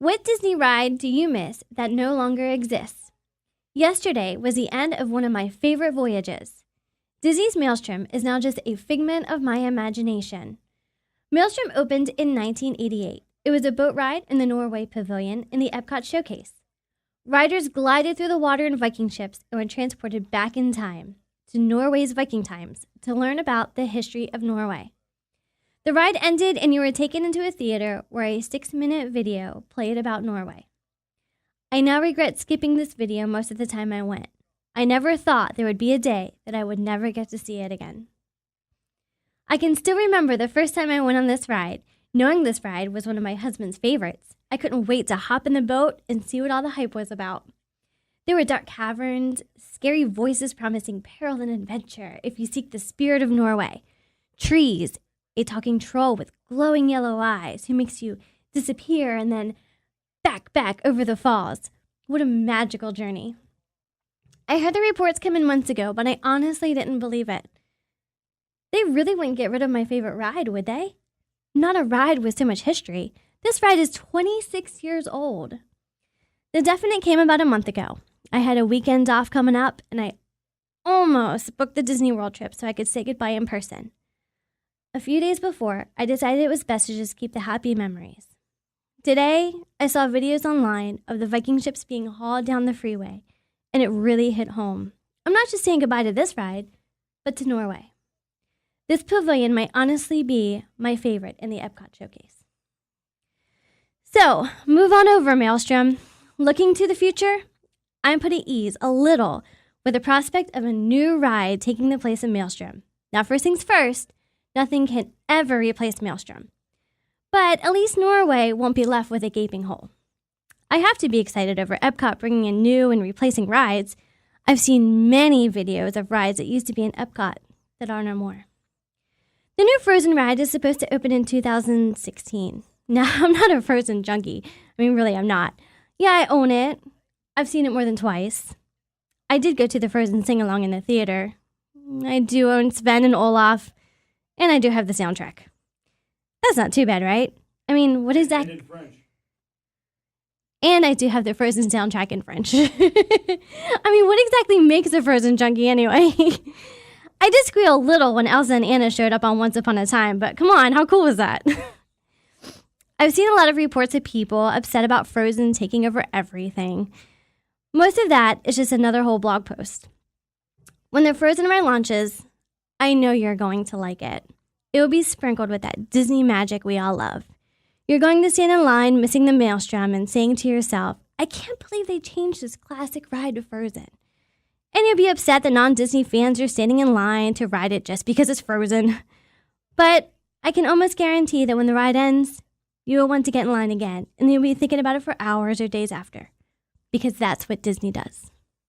What Disney ride do you miss that no longer exists? Yesterday was the end of one of my favorite voyages. Disney's Maelstrom is now just a figment of my imagination. Maelstrom opened in 1988. It was a boat ride in the Norway pavilion in the Epcot showcase. Riders glided through the water in Viking ships and were transported back in time to Norway's Viking times to learn about the history of Norway. The ride ended and you were taken into a theater where a 6-minute video played about Norway. I now regret skipping this video most of the time I went. I never thought there would be a day that I would never get to see it again. I can still remember the first time I went on this ride, knowing this ride was one of my husband's favorites. I couldn't wait to hop in the boat and see what all the hype was about. There were dark caverns, scary voices promising peril and adventure if you seek the spirit of Norway, trees, a talking troll with glowing yellow eyes who makes you disappear and then back over the falls. What a magical journey. I heard the reports come in months ago, but I honestly didn't believe it. They really wouldn't get rid of my favorite ride, would they? Not a ride with so much history. This ride is 26 years old. The definite came about a month ago. I had a weekend off coming up, and I almost booked the Disney World trip so I could say goodbye in person. A few days before, I decided it was best to just keep the happy memories. Today, I saw videos online of the Viking ships being hauled down the freeway, and it really hit home. I'm not just saying goodbye to this ride, but to Norway. This pavilion might honestly be my favorite in the Epcot showcase. So, move on over, Maelstrom. Looking to the future, I'm put at ease a little with the prospect of a new ride taking the place of Maelstrom. Now, first things first, nothing can ever replace Maelstrom. But at least Norway won't be left with a gaping hole. I have to be excited over Epcot bringing in new and replacing rides. I've seen many videos of rides that used to be in Epcot that are no more. The new Frozen ride is supposed to open in 2016. Now, I'm not a Frozen junkie. I mean, really, I'm not. Yeah, I own it. I've seen it more than twice. I did go to the Frozen sing-along in the theater. I do own Sven and Olaf, and I do have the soundtrack. That's not too bad, right? I mean, what is that? And in French. And I do have the Frozen soundtrack in French. I mean, what exactly makes a Frozen junkie anyway? I did squeal a little when Elsa and Anna showed up on Once Upon a Time, but come on, how cool was that? I've seen a lot of reports of people upset about Frozen taking over everything. Most of that is just another whole blog post. When the Frozen ride launches, I know you're going to like it. It will be sprinkled with that Disney magic we all love. You're going to stand in line missing the Maelstrom and saying to yourself, I can't believe they changed this classic ride to Frozen. And you'll be upset that non-Disney fans are standing in line to ride it just because it's Frozen. But I can almost guarantee that when the ride ends, you will want to get in line again, and you'll be thinking about it for hours or days after. Because that's what Disney does.